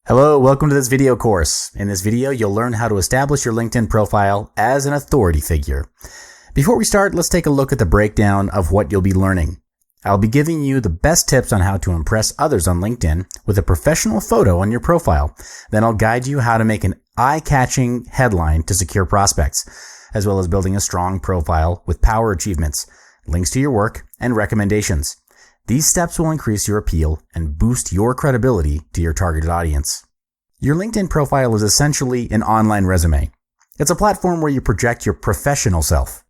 Hello, welcome to this video course. In this video, you'll learn how to establish your LinkedIn profile as an authority figure. Before we start, let's take a look at the breakdown of what you'll be learning. I'll be giving you the best tips on how to impress others on LinkedIn with a professional photo on your profile. Then I'll guide you how to make an eye-catching headline to secure prospects, as well as building a strong profile with power achievements, links to your work, and recommendations. These steps will increase your appeal and boost your credibility to your targeted audience. Your LinkedIn profile is essentially an online resume. It's a platform where you project your professional self.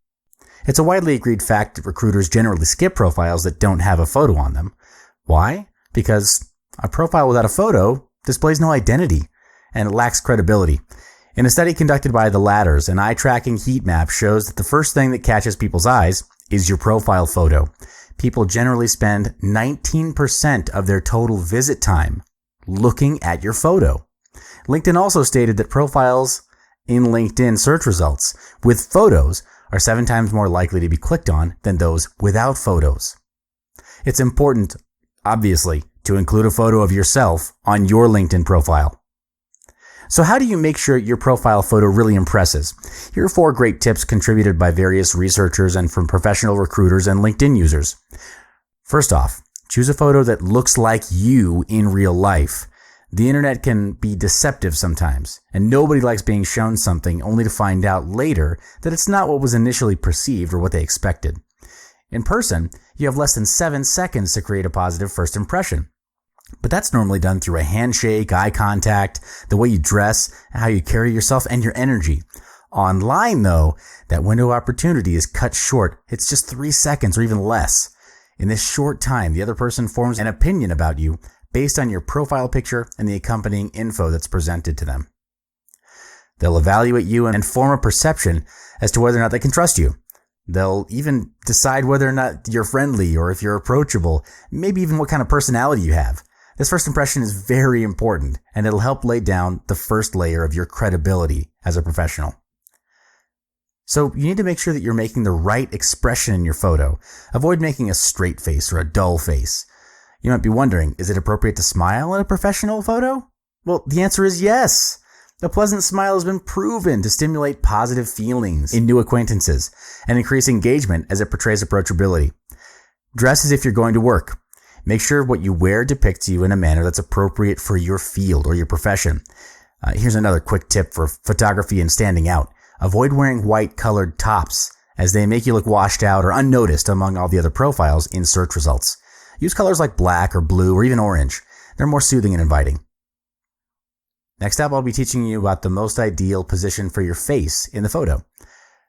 It's a widely agreed fact that recruiters generally skip profiles that don't have a photo on them. Why? Because a profile without a photo displays no identity and it lacks credibility. In a study conducted by The Ladders, an eye-tracking heat map shows that the first thing that catches people's eyes is your profile photo. People generally spend 19% of their total visit time looking at your photo. LinkedIn also stated that profiles in LinkedIn search results with photos are 7 times more likely to be clicked on than those without photos. It's important, obviously, to include a photo of yourself on your LinkedIn profile. So how do you make sure your profile photo really impresses? Here are 4 great tips contributed by various researchers and from professional recruiters and LinkedIn users. First off, choose a photo that looks like you in real life. The internet can be deceptive sometimes, and nobody likes being shown something only to find out later that it's not what was initially perceived or what they expected. In person, you have less than 7 seconds to create a positive first impression. But that's normally done through a handshake, eye contact, the way you dress, how you carry yourself, and your energy. Online, though, that window of opportunity is cut short. It's just 3 seconds or even less. In this short time, the other person forms an opinion about you based on your profile picture and the accompanying info that's presented to them. They'll evaluate you and form a perception as to whether or not they can trust you. They'll even decide whether or not you're friendly or if you're approachable, maybe even what kind of personality you have. This first impression is very important, and it'll help lay down the first layer of your credibility as a professional. So you need to make sure that you're making the right expression in your photo. Avoid making a straight face or a dull face. You might be wondering, is it appropriate to smile in a professional photo? Well, the answer is yes. A pleasant smile has been proven to stimulate positive feelings in new acquaintances and increase engagement as it portrays approachability. Dress as if you're going to work. Make sure what you wear depicts you in a manner that's appropriate for your field or your profession. Here's another quick tip for photography and standing out. Avoid wearing white colored tops as they make you look washed out or unnoticed among all the other profiles in search results. Use colors like black or blue or even orange. They're more soothing and inviting. Next up, I'll be teaching you about the most ideal position for your face in the photo.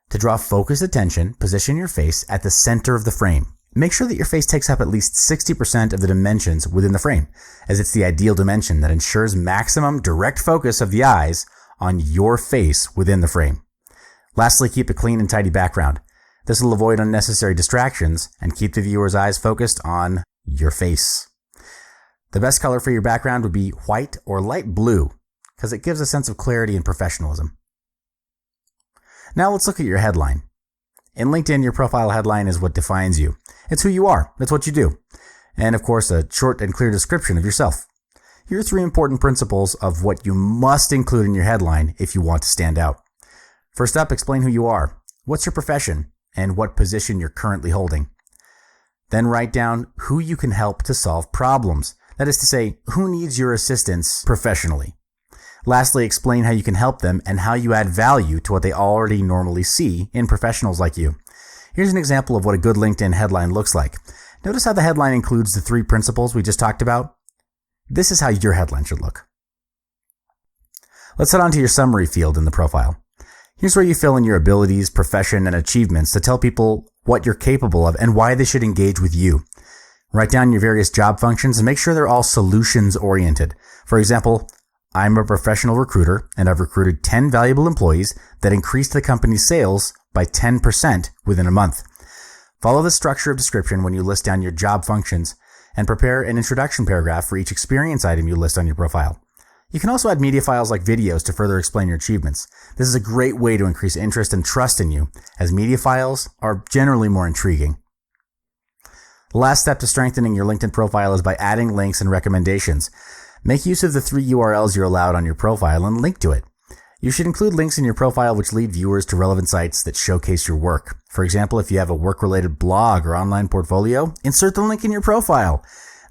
To draw focused attention, position your face at the center of the frame. Make sure that your face takes up at least 60% of the dimensions within the frame, as it's the ideal dimension that ensures maximum direct focus of the eyes on your face within the frame. Lastly, keep a clean and tidy background. This will avoid unnecessary distractions and keep the viewer's eyes focused on your face. The best color for your background would be white or light blue, because it gives a sense of clarity and professionalism. Now let's look at your headline. In LinkedIn, your profile headline is what defines you. It's who you are. That's what you do. And of course, a short and clear description of yourself. Here are 3 important principles of what you must include in your headline if you want to stand out. First up, explain who you are. What's your profession and what position you're currently holding? Then write down who you can help to solve problems. That is to say, who needs your assistance professionally. Lastly, explain how you can help them and how you add value to what they already normally see in professionals like you. Here's an example of what a good LinkedIn headline looks like. Notice how the headline includes the 3 principles we just talked about? This is how your headline should look. Let's head on to your summary field in the profile. Here's where you fill in your abilities, profession, and achievements to tell people what you're capable of and why they should engage with you. Write down your various job functions and make sure they're all solutions-oriented. For example, I'm a professional recruiter and I've recruited 10 valuable employees that increased the company's sales by 10% within a month. Follow the structure of description when you list down your job functions and prepare an introduction paragraph for each experience item you list on your profile. You can also add media files like videos to further explain your achievements. This is a great way to increase interest and trust in you, as media files are generally more intriguing. The last step to strengthening your LinkedIn profile is by adding links and recommendations. Make use of the 3 URLs you're allowed on your profile and link to it. You should include links in your profile which lead viewers to relevant sites that showcase your work. For example, if you have a work-related blog or online portfolio, insert the link in your profile.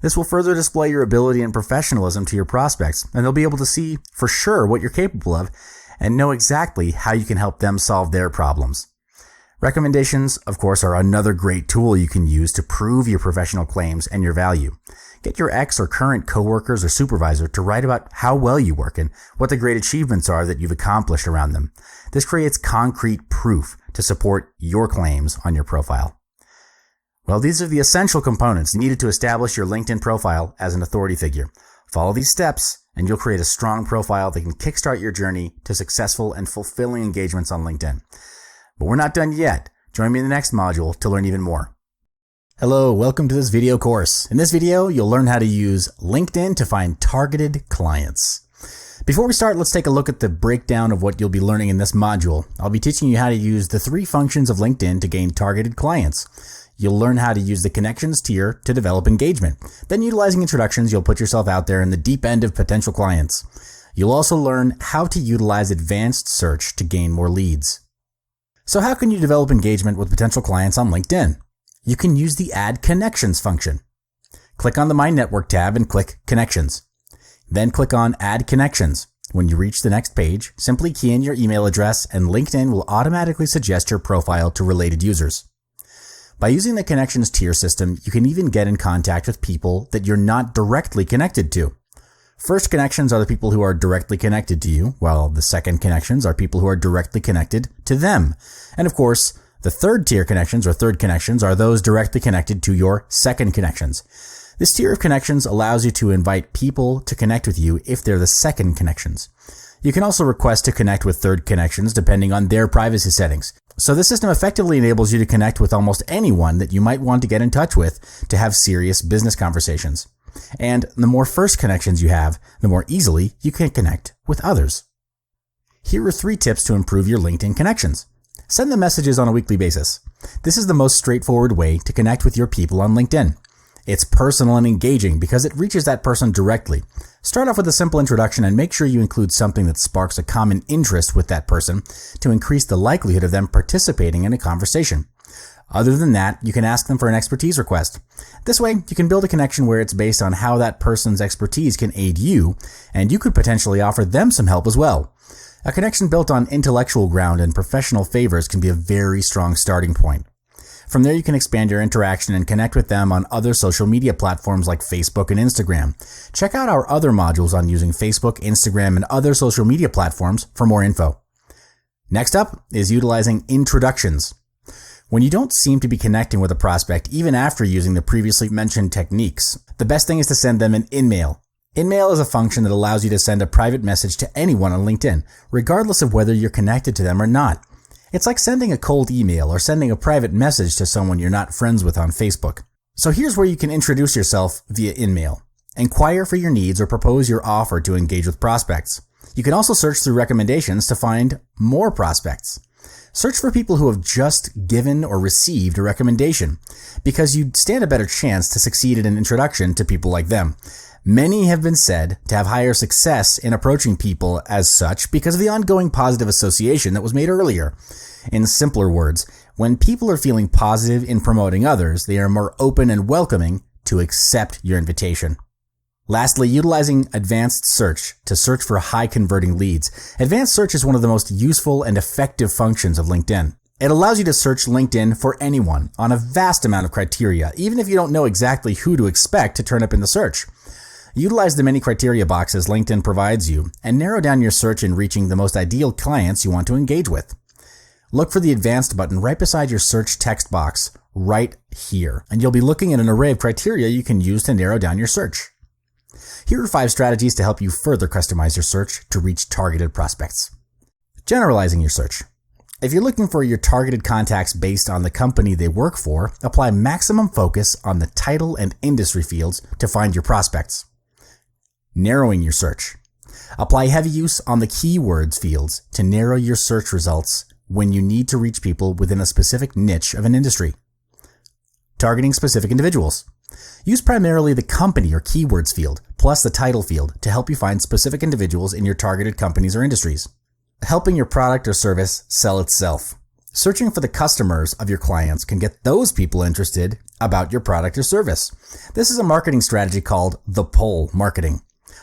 This will further display your ability and professionalism to your prospects, and they'll be able to see for sure what you're capable of and know exactly how you can help them solve their problems. Recommendations, of course, are another great tool you can use to prove your professional claims and your value. Get your ex or current coworkers or supervisor to write about how well you work and what the great achievements are that you've accomplished around them. This creates concrete proof to support your claims on your profile. Well, these are the essential components needed to establish your LinkedIn profile as an authority figure. Follow these steps and you'll create a strong profile that can kickstart your journey to successful and fulfilling engagements on LinkedIn. But we're not done yet. Join me in the next module to learn even more. Hello, welcome to this video course. In this video, you'll learn how to use LinkedIn to find targeted clients. Before we start, let's take a look at the breakdown of what you'll be learning in this module. I'll be teaching you how to use the 3 functions of LinkedIn to gain targeted clients. You'll learn how to use the connections tier to develop engagement. Then, utilizing introductions, you'll put yourself out there in the deep end of potential clients. You'll also learn how to utilize advanced search to gain more leads. So how can you develop engagement with potential clients on LinkedIn? You can use the Add Connections function. Click on the My Network tab and click Connections. Then click on Add Connections. When you reach the next page, simply key in your email address and LinkedIn will automatically suggest your profile to related users. By using the Connections tier system, you can even get in contact with people that you're not directly connected to. First connections are the people who are directly connected to you, while the second connections are people who are directly connected to them. And of course, the third tier connections or third connections are those directly connected to your second connections. This tier of connections allows you to invite people to connect with you if they're the second connections. You can also request to connect with third connections depending on their privacy settings. So the system effectively enables you to connect with almost anyone that you might want to get in touch with to have serious business conversations. And the more first connections you have, the more easily you can connect with others. Here are 3 tips to improve your LinkedIn connections. Send them messages on a weekly basis. This is the most straightforward way to connect with your people on LinkedIn. It's personal and engaging because it reaches that person directly. Start off with a simple introduction and make sure you include something that sparks a common interest with that person to increase the likelihood of them participating in a conversation. Other than that, you can ask them for an expertise request. This way, you can build a connection where it's based on how that person's expertise can aid you, and you could potentially offer them some help as well. A connection built on intellectual ground and professional favors can be a very strong starting point. From there, you can expand your interaction and connect with them on other social media platforms like Facebook and Instagram. Check out our other modules on using Facebook, Instagram, and other social media platforms for more info. Next up is utilizing introductions. When you don't seem to be connecting with a prospect even after using the previously mentioned techniques, the best thing is to send them an InMail. InMail is a function that allows you to send a private message to anyone on LinkedIn, regardless of whether you're connected to them or not. It's like sending a cold email or sending a private message to someone you're not friends with on Facebook. So here's where you can introduce yourself via InMail. Inquire for your needs or propose your offer to engage with prospects. You can also search through recommendations to find more prospects. Search for people who have just given or received a recommendation, because you'd stand a better chance to succeed in an introduction to people like them. Many have been said to have higher success in approaching people as such because of the ongoing positive association that was made earlier. In simpler words, when people are feeling positive in promoting others, they are more open and welcoming to accept your invitation. Lastly, utilizing advanced search to search for high converting leads. Advanced search is one of the most useful and effective functions of LinkedIn. It allows you to search LinkedIn for anyone on a vast amount of criteria, even if you don't know exactly who to expect to turn up in the search. Utilize the many criteria boxes LinkedIn provides you and narrow down your search in reaching the most ideal clients you want to engage with. Look for the advanced button right beside your search text box right here, and you'll be looking at an array of criteria you can use to narrow down your search. Here are 5 strategies to help you further customize your search to reach targeted prospects. Generalizing your search. If you're looking for your targeted contacts based on the company they work for, apply maximum focus on the title and industry fields to find your prospects. Narrowing your search. Apply heavy use on the keywords fields to narrow your search results when you need to reach people within a specific niche of an industry. Targeting specific individuals. Use primarily the company or keywords field, plus the title field to help you find specific individuals in your targeted companies or industries. Helping your product or service sell itself. Searching for the customers of your clients can get those people interested about your product or service. This is a marketing strategy called the pull marketing.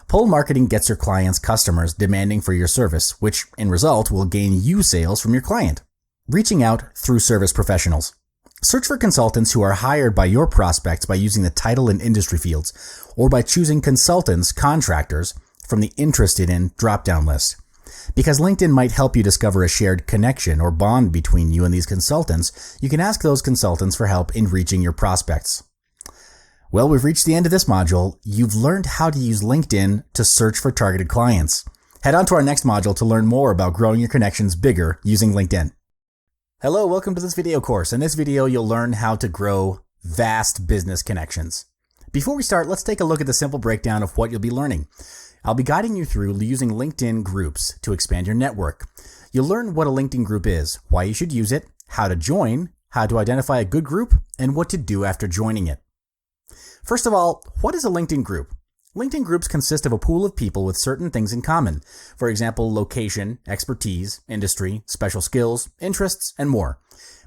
Pull marketing gets your clients' customers demanding for your service, which in result will gain you sales from your client. Reaching out through service professionals. Search for consultants who are hired by your prospects by using the title and industry fields, or by choosing consultants, contractors, from the interested in drop-down list. Because LinkedIn might help you discover a shared connection or bond between you and these consultants, you can ask those consultants for help in reaching your prospects. Well, we've reached the end of this module. You've learned how to use LinkedIn to search for targeted clients. Head on to our next module to learn more about growing your connections bigger using LinkedIn. Hello, welcome to this video course. In this video, you'll learn how to grow vast business connections. Before we start, let's take a look at the simple breakdown of what you'll be learning. I'll be guiding you through using LinkedIn groups to expand your network. You'll learn what a LinkedIn group is, why you should use it, how to join, how to identify a good group, and what to do after joining it. First of all, what is a LinkedIn group? LinkedIn groups consist of a pool of people with certain things in common. For example, location, expertise, industry, special skills, interests, and more.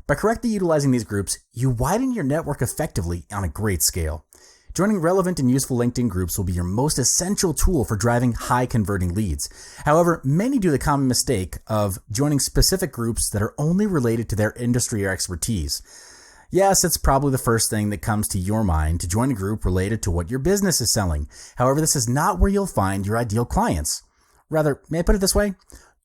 By correctly utilizing these groups, you widen your network effectively on a great scale. Joining relevant and useful LinkedIn groups will be your most essential tool for driving high converting leads. However, many do the common mistake of joining specific groups that are only related to their industry or expertise. Yes, it's probably the first thing that comes to your mind to join a group related to what your business is selling. However, this is not where you'll find your ideal clients. Rather, may I put it this way?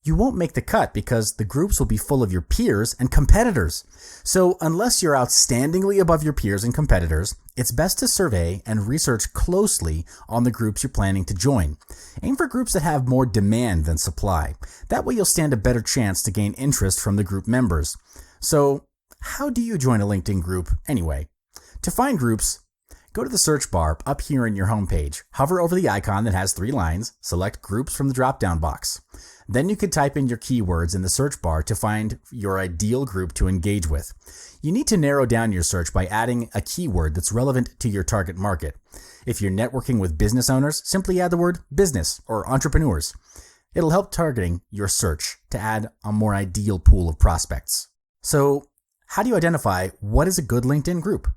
You won't make the cut because the groups will be full of your peers and competitors. So unless you're outstandingly above your peers and competitors, it's best to survey and research closely on the groups you're planning to join. Aim for groups that have more demand than supply. That way you'll stand a better chance to gain interest from the group members. So how do you join a LinkedIn group anyway? To find groups, go to the search bar up here in your homepage. Hover over the icon that has 3 lines, select groups from the drop-down box. Then you can type in your keywords in the search bar to find your ideal group to engage with. You need to narrow down your search by adding a keyword that's relevant to your target market. If you're networking with business owners, simply add the word business or entrepreneurs. It'll help targeting your search to add a more ideal pool of prospects. So, how do you identify what is a good LinkedIn group?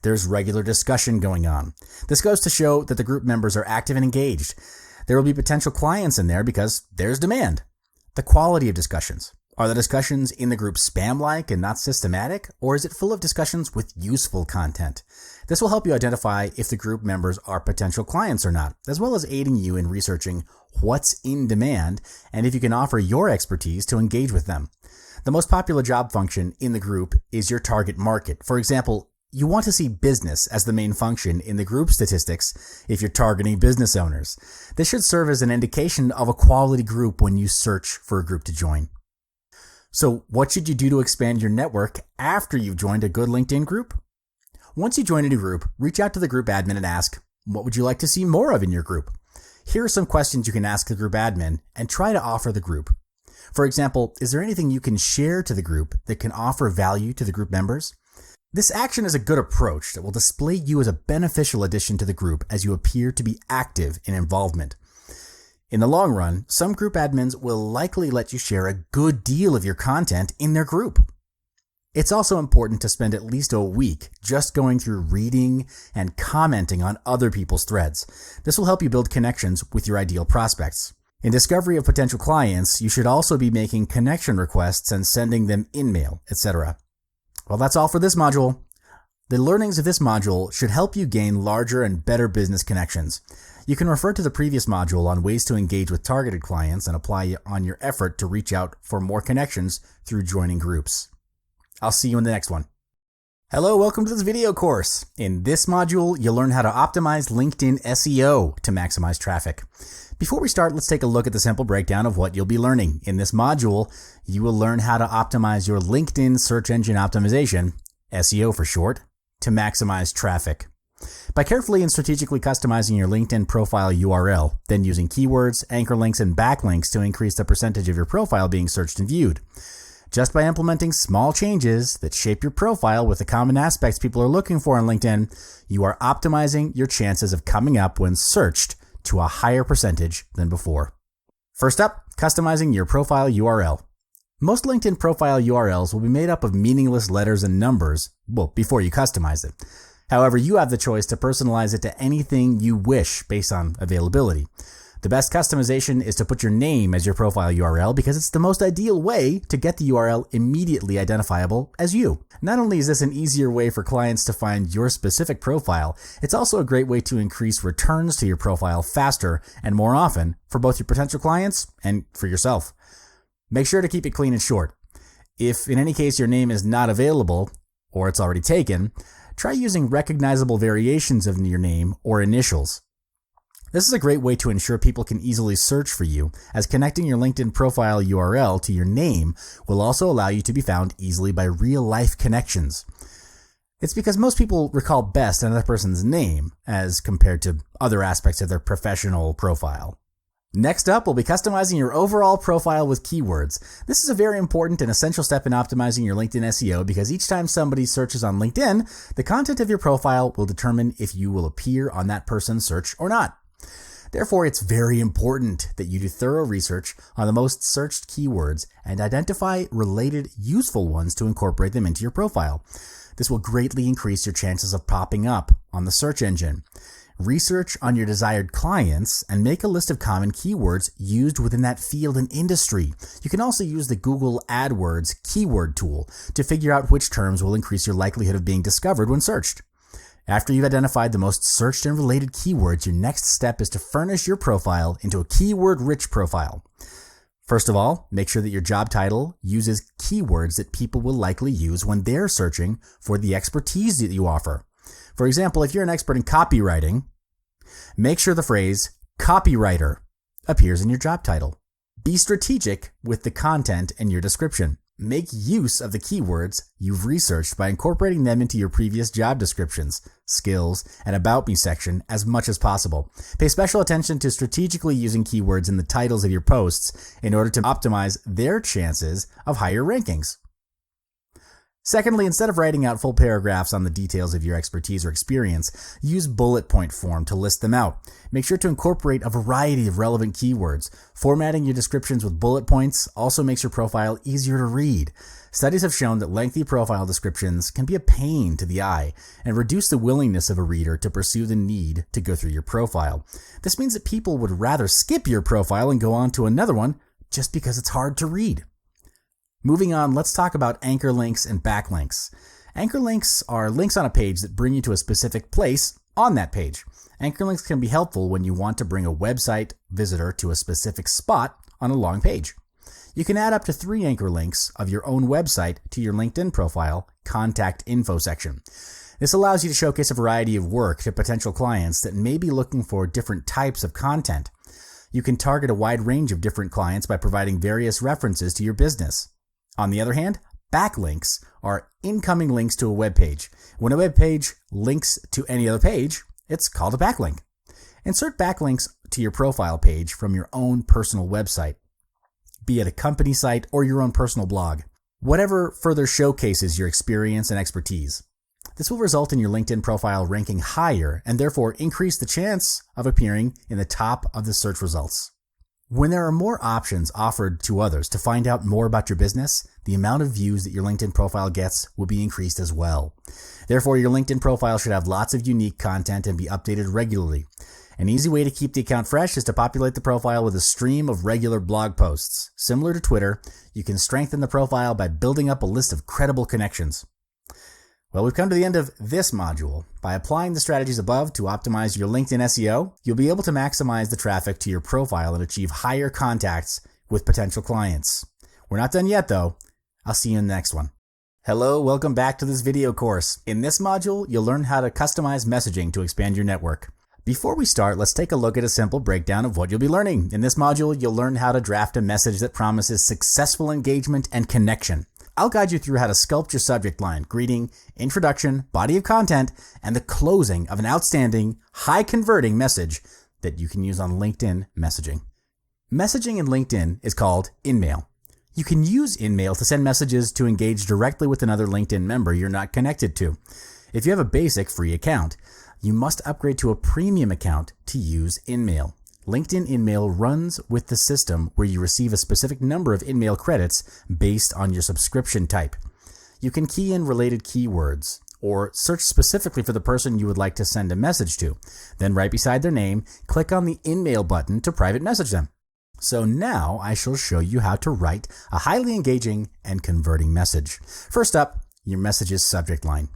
There's regular discussion going on. This goes to show that the group members are active and engaged. There will be potential clients in there because there's demand. The quality of discussions. Are the discussions in the group spam-like and not systematic, or is it full of discussions with useful content? This will help you identify if the group members are potential clients or not, as well as aiding you in researching what's in demand and if you can offer your expertise to engage with them. The most popular job function in the group is your target market. For example, you want to see business as the main function in the group statistics if you're targeting business owners. This should serve as an indication of a quality group when you search for a group to join. So what should you do to expand your network after you've joined a good LinkedIn group? Once you join a new group, reach out to the group admin and ask, what would you like to see more of in your group? Here are some questions you can ask the group admin and try to offer the group. For example, is there anything you can share to the group that can offer value to the group members? This action is a good approach that will display you as a beneficial addition to the group as you appear to be active in involvement. In the long run, some group admins will likely let you share a good deal of your content in their group. It's also important to spend at least a week just going through reading and commenting on other people's threads. This will help you build connections with your ideal prospects. In discovery of potential clients, you should also be making connection requests and sending them in-mail, etc. Well, that's all for this module. The learnings of this module should help you gain larger and better business connections. You can refer to the previous module on ways to engage with targeted clients and apply on your effort to reach out for more connections through joining groups. I'll see you in the next one. Hello, welcome to this video course. In this module, you'll learn how to optimize LinkedIn SEO to maximize traffic. Before we start, let's take a look at the simple breakdown of what you'll be learning. In this module, you will learn how to optimize your LinkedIn search engine optimization, SEO for short, to maximize traffic. By carefully and strategically customizing your LinkedIn profile URL, then using keywords, anchor links, and backlinks to increase the percentage of your profile being searched and viewed. Just by implementing small changes that shape your profile with the common aspects people are looking for on LinkedIn, you are optimizing your chances of coming up when searched to a higher percentage than before. First up, customizing your profile URL. Most LinkedIn profile URLs will be made up of meaningless letters and numbers, before you customize it. However, you have the choice to personalize it to anything you wish based on availability. The best customization is to put your name as your profile URL because it's the most ideal way to get the URL immediately identifiable as you. Not only is this an easier way for clients to find your specific profile, it's also a great way to increase returns to your profile faster and more often for both your potential clients and for yourself. Make sure to keep it clean and short. If in any case your name is not available or it's already taken, try using recognizable variations of your name or initials. This is a great way to ensure people can easily search for you, as connecting your LinkedIn profile URL to your name will also allow you to be found easily by real-life connections. It's because most people recall best another person's name as compared to other aspects of their professional profile. Next up, we'll be customizing your overall profile with keywords. This is a very important and essential step in optimizing your LinkedIn SEO because each time somebody searches on LinkedIn, the content of your profile will determine if you will appear on that person's search or not. Therefore, it's very important that you do thorough research on the most searched keywords and identify related useful ones to incorporate them into your profile. This will greatly increase your chances of popping up on the search engine. Research on your desired clients and make a list of common keywords used within that field and industry. You can also use the Google AdWords keyword tool to figure out which terms will increase your likelihood of being discovered when searched. After you've identified the most searched and related keywords, your next step is to furnish your profile into a keyword-rich profile. First of all, make sure that your job title uses keywords that people will likely use when they're searching for the expertise that you offer. For example, if you're an expert in copywriting, make sure the phrase copywriter appears in your job title. Be strategic with the content in your description. Make use of the keywords you've researched by incorporating them into your previous job descriptions, skills, and About Me section as much as possible. Pay special attention to strategically using keywords in the titles of your posts in order to optimize their chances of higher rankings. Secondly, instead of writing out full paragraphs on the details of your expertise or experience, use bullet point form to list them out. Make sure to incorporate a variety of relevant keywords. Formatting your descriptions with bullet points also makes your profile easier to read. Studies have shown that lengthy profile descriptions can be a pain to the eye and reduce the willingness of a reader to pursue the need to go through your profile. This means that people would rather skip your profile and go on to another one just because it's hard to read. Moving on, let's talk about anchor links and backlinks. Anchor links are links on a page that bring you to a specific place on that page. Anchor links can be helpful when you want to bring a website visitor to a specific spot on a long page. You can add up to 3 anchor links of your own website to your LinkedIn profile contact info section. This allows you to showcase a variety of work to potential clients that may be looking for different types of content. You can target a wide range of different clients by providing various references to your business. On the other hand, backlinks are incoming links to a web page. When a web page links to any other page, it's called a backlink. Insert backlinks to your profile page from your own personal website, be it a company site or your own personal blog. Whatever further showcases your experience and expertise. This will result in your LinkedIn profile ranking higher and therefore increase the chance of appearing in the top of the search results. When there are more options offered to others to find out more about your business, the amount of views that your LinkedIn profile gets will be increased as well. Therefore, your LinkedIn profile should have lots of unique content and be updated regularly. An easy way to keep the account fresh is to populate the profile with a stream of regular blog posts. Similar to Twitter, you can strengthen the profile by building up a list of credible connections. Well, we've come to the end of this module. By applying the strategies above to optimize your LinkedIn SEO, you'll be able to maximize the traffic to your profile and achieve higher contacts with potential clients. We're not done yet, though. I'll see you in the next one. Hello, welcome back to this video course. In this module, you'll learn how to customize messaging to expand your network. Before we start, let's take a look at a simple breakdown of what you'll be learning. In this module, you'll learn how to draft a message that promises successful engagement and connection. I'll guide you through how to sculpt your subject line, greeting, introduction, body of content, and the closing of an outstanding, high-converting message that you can use on LinkedIn messaging. Messaging in LinkedIn is called InMail. You can use InMail to send messages to engage directly with another LinkedIn member you're not connected to. If you have a basic free account, you must upgrade to a premium account to use InMail. LinkedIn InMail runs with the system where you receive a specific number of InMail credits based on your subscription type. You can key in related keywords or search specifically for the person you would like to send a message to. Then right beside their name, click on the InMail button to private message them. So now I shall show you how to write a highly engaging and converting message. First up, your message's subject line.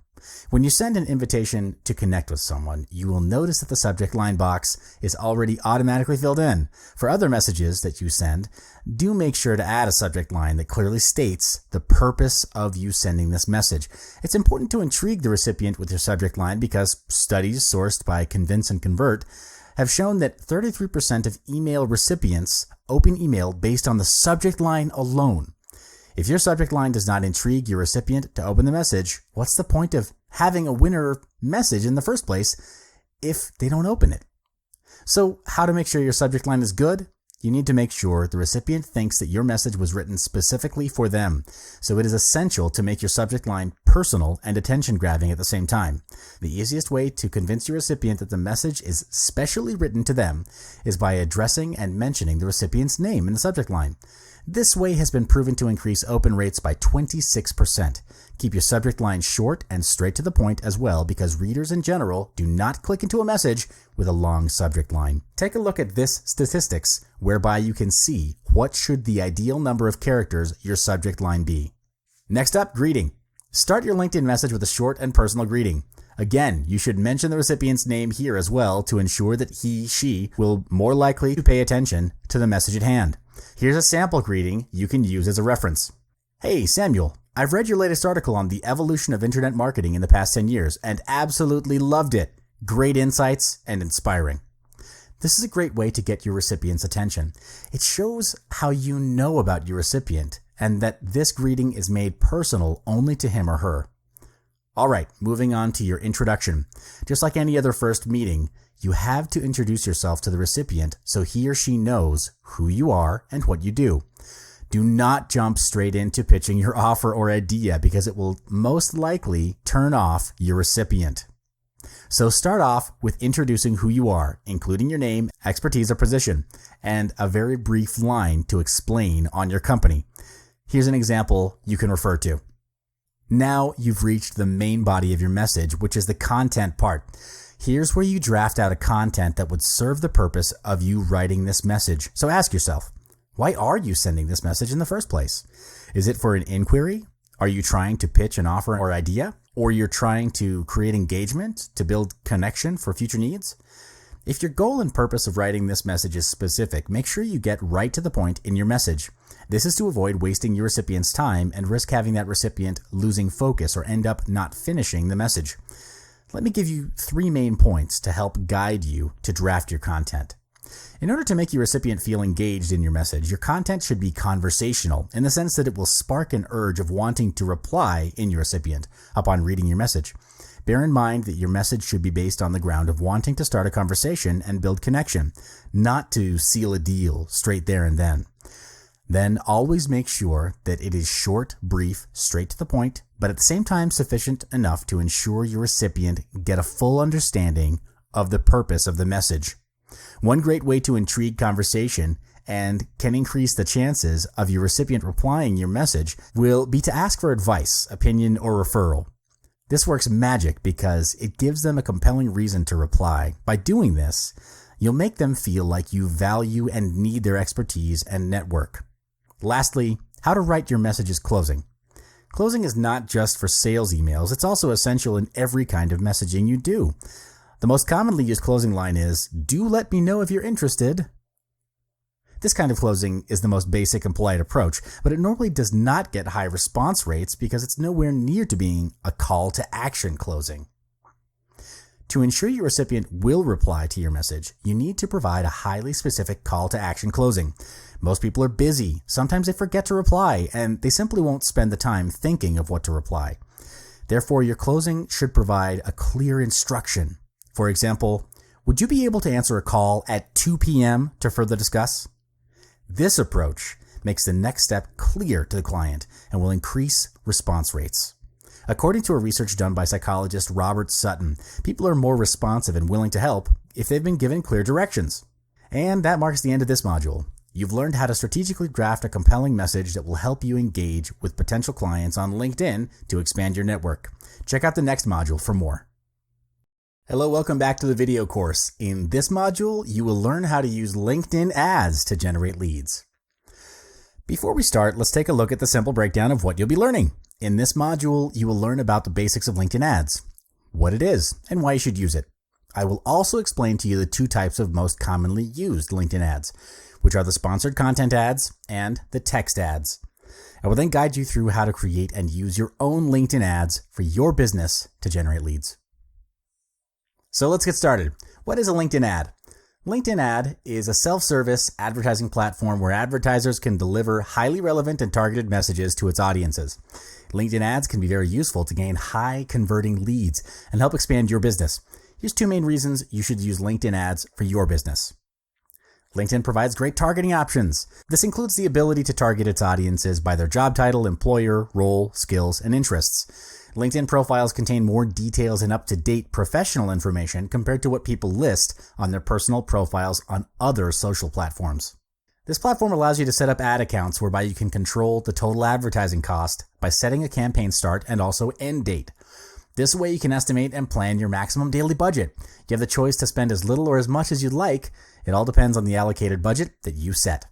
When you send an invitation to connect with someone, you will notice that the subject line box is already automatically filled in. For other messages that you send, do make sure to add a subject line that clearly states the purpose of you sending this message. It's important to intrigue the recipient with your subject line because studies sourced by Convince and Convert have shown that 33% of email recipients open email based on the subject line alone. If your subject line does not intrigue your recipient to open the message, what's the point of having a winner message in the first place if they don't open it? So how to make sure your subject line is good? You need to make sure the recipient thinks that your message was written specifically for them. So it is essential to make your subject line personal and attention-grabbing at the same time. The easiest way to convince your recipient that the message is specially written to them is by addressing and mentioning the recipient's name in the subject line. This way has been proven to increase open rates by 26%. Keep your subject line short and straight to the point as well, because readers in general do not click into a message with a long subject line. Take a look at this statistics, whereby you can see what should the ideal number of characters your subject line be. Next up, greeting. Start your LinkedIn message with a short and personal greeting. Again, you should mention the recipient's name here as well to ensure that she will more likely to pay attention to the message at hand. Here's a sample greeting you can use as a reference. Hey, Samuel, I've read your latest article on the evolution of internet marketing in the past 10 years and absolutely loved it. Great insights and inspiring. This is a great way to get your recipient's attention. It shows how you know about your recipient and that this greeting is made personal only to him or her. All right, moving on to your introduction. Just like any other first meeting, you have to introduce yourself to the recipient so he or she knows who you are and what you do. Do not jump straight into pitching your offer or idea because it will most likely turn off your recipient. So start off with introducing who you are, including your name, expertise, or position, and a very brief line to explain on your company. Here's an example you can refer to. Now you've reached the main body of your message, which is the content part. Here's where you draft out a content that would serve the purpose of you writing this message. So ask yourself, why are you sending this message in the first place? Is it for an inquiry? Are you trying to pitch an offer or idea? Or you're trying to create engagement to build connection for future needs? If your goal and purpose of writing this message is specific, make sure you get right to the point in your message. This is to avoid wasting your recipient's time and risk having that recipient losing focus or end up not finishing the message. Let me give you 3 main points to help guide you to draft your content. In order to make your recipient feel engaged in your message, your content should be conversational in the sense that it will spark an urge of wanting to reply in your recipient upon reading your message. Bear in mind that your message should be based on the ground of wanting to start a conversation and build connection, not to seal a deal straight there and then. Then always make sure that it is short, brief, straight to the point, but at the same time sufficient enough to ensure your recipient get a full understanding of the purpose of the message. One great way to intrigue conversation and can increase the chances of your recipient replying your message will be to ask for advice, opinion, or referral. This works magic because it gives them a compelling reason to reply. By doing this, you'll make them feel like you value and need their expertise and network. Lastly, how to write your message's closing. Closing is not just for sales emails, it's also essential in every kind of messaging you do. The most commonly used closing line is, "Do let me know if you're interested." This kind of closing is the most basic and polite approach, but it normally does not get high response rates because it's nowhere near to being a call to action closing. To ensure your recipient will reply to your message, you need to provide a highly specific call to action closing. Most people are busy, sometimes they forget to reply, and they simply won't spend the time thinking of what to reply. Therefore, your closing should provide a clear instruction. For example, would you be able to answer a call at 2 p.m. to further discuss? This approach makes the next step clear to the client and will increase response rates. According to a research done by psychologist Robert Sutton, people are more responsive and willing to help if they've been given clear directions. And that marks the end of this module. You've learned how to strategically draft a compelling message that will help you engage with potential clients on LinkedIn to expand your network. Check out the next module for more. Hello, welcome back to the video course. In this module, you will learn how to use LinkedIn ads to generate leads. Before we start, let's take a look at the simple breakdown of what you'll be learning. In this module, you will learn about the basics of LinkedIn ads, what it is, and why you should use it. I will also explain to you the two types of most commonly used LinkedIn ads, which are the sponsored content ads and the text ads. I will then guide you through how to create and use your own LinkedIn ads for your business to generate leads. So let's get started. What is a LinkedIn ad? LinkedIn ad is a self-service advertising platform where advertisers can deliver highly relevant and targeted messages to its audiences. LinkedIn ads can be very useful to gain high converting leads and help expand your business. Here's two main reasons you should use LinkedIn ads for your business. LinkedIn provides great targeting options. This includes the ability to target its audiences by their job title, employer, role, skills, and interests. LinkedIn profiles contain more details and up-to-date professional information compared to what people list on their personal profiles on other social platforms. This platform allows you to set up ad accounts whereby you can control the total advertising cost by setting a campaign start and also end date. This way you can estimate and plan your maximum daily budget. You have the choice to spend as little or as much as you'd like. It all depends on the allocated budget that you set.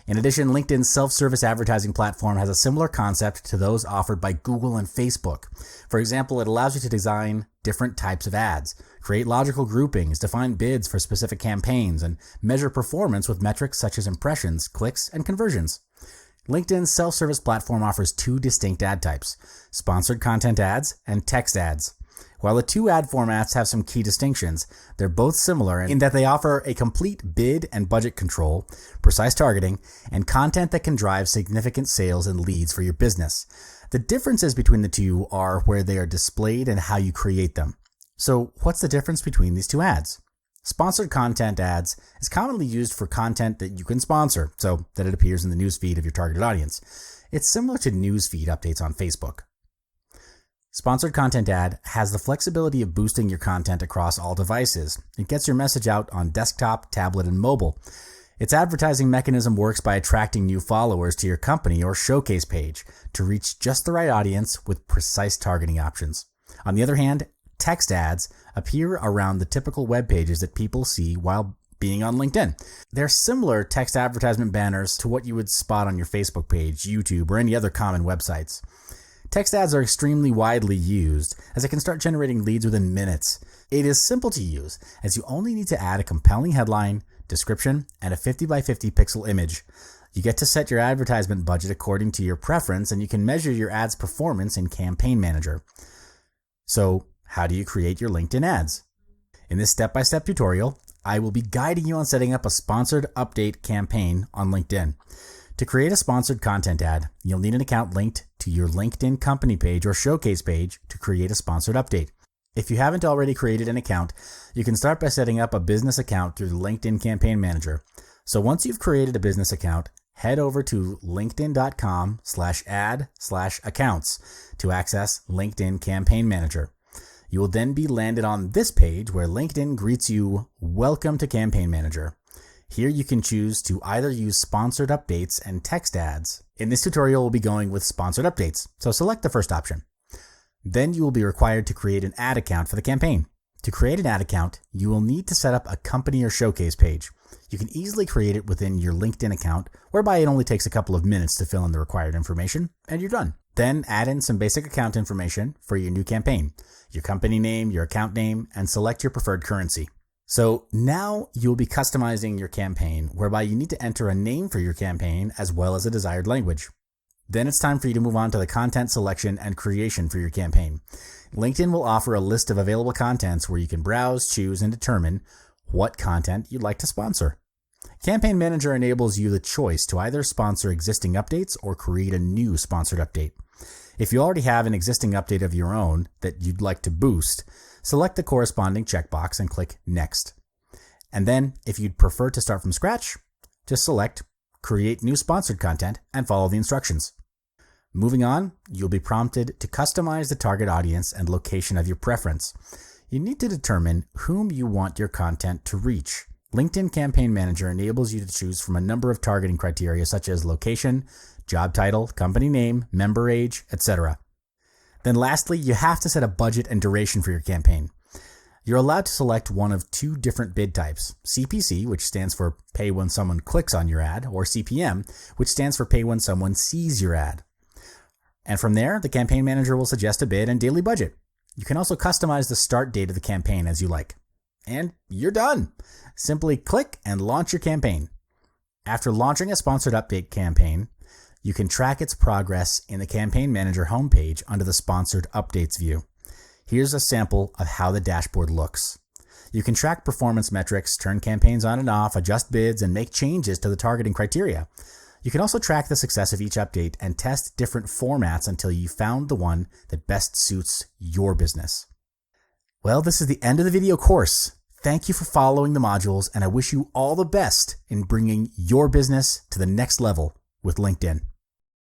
In addition, LinkedIn's self-service advertising platform has a similar concept to those offered by Google and Facebook. For example, it allows you to design different types of ads, create logical groupings, define bids for specific campaigns, and measure performance with metrics such as impressions, clicks, and conversions. LinkedIn's self-service platform offers two distinct ad types, sponsored content ads and text ads. While the two ad formats have some key distinctions, they're both similar in that they offer a complete bid and budget control, precise targeting, and content that can drive significant sales and leads for your business. The differences between the two are where they are displayed and how you create them. So what's the difference between these two ads? Sponsored content ads is commonly used for content that you can sponsor so that it appears in the newsfeed of your targeted audience. It's similar to newsfeed updates on Facebook. Sponsored content ad has the flexibility of boosting your content across all devices. It gets your message out on desktop, tablet, and mobile. Its advertising mechanism works by attracting new followers to your company or showcase page to reach just the right audience with precise targeting options. On the other hand, text ads appear around the typical web pages that people see while being on LinkedIn. They're similar text advertisement banners to what you would spot on your Facebook page, YouTube, or any other common websites. Text ads are extremely widely used as it can start generating leads within minutes. It is simple to use as you only need to add a compelling headline, description, and a 50 by 50 pixel image. You get to set your advertisement budget according to your preference and you can measure your ads performance in Campaign Manager. So, how do you create your LinkedIn ads? In this step-by-step tutorial, I will be guiding you on setting up a sponsored update campaign on LinkedIn. To create a sponsored content ad, you'll need an account linked to your LinkedIn company page or showcase page to create a sponsored update. If you haven't already created an account, you can start by setting up a business account through the LinkedIn Campaign Manager. So once you've created a business account, head over to linkedin.com/ad/accounts to access LinkedIn Campaign Manager. You will then be landed on this page where LinkedIn greets you, "Welcome to Campaign Manager." Here you can choose to either use sponsored updates and text ads. In this tutorial, we'll be going with sponsored updates, so select the first option. Then you will be required to create an ad account for the campaign. To create an ad account, you will need to set up a company or showcase page. You can easily create it within your LinkedIn account, whereby it only takes a couple of minutes to fill in the required information, and you're done. Then add in some basic account information for your new campaign, your company name, your account name, and select your preferred currency. So now you'll be customizing your campaign, whereby you need to enter a name for your campaign as well as a desired language. Then it's time for you to move on to the content selection and creation for your campaign. LinkedIn will offer a list of available contents where you can browse, choose, and determine what content you'd like to sponsor. Campaign Manager enables you the choice to either sponsor existing updates or create a new sponsored update. If you already have an existing update of your own that you'd like to boost, select the corresponding checkbox and click Next. And then, if you'd prefer to start from scratch, just select Create New Sponsored Content and follow the instructions. Moving on, you'll be prompted to customize the target audience and location of your preference. You need to determine whom you want your content to reach. LinkedIn Campaign Manager enables you to choose from a number of targeting criteria such as location, job title, company name, member age, etc. Then lastly, you have to set a budget and duration for your campaign. You're allowed to select one of two different bid types, CPC, which stands for pay when someone clicks on your ad, or CPM, which stands for pay when someone sees your ad. And from there, the campaign manager will suggest a bid and daily budget. You can also customize the start date of the campaign as you like. And you're done. Simply click and launch your campaign. After launching a sponsored update campaign, you can track its progress in the Campaign Manager homepage under the Sponsored Updates view. Here's a sample of how the dashboard looks. You can track performance metrics, turn campaigns on and off, adjust bids, and make changes to the targeting criteria. You can also track the success of each update and test different formats until you found the one that best suits your business. Well, this is the end of the video course. Thank you for following the modules, and I wish you all the best in bringing your business to the next level with LinkedIn.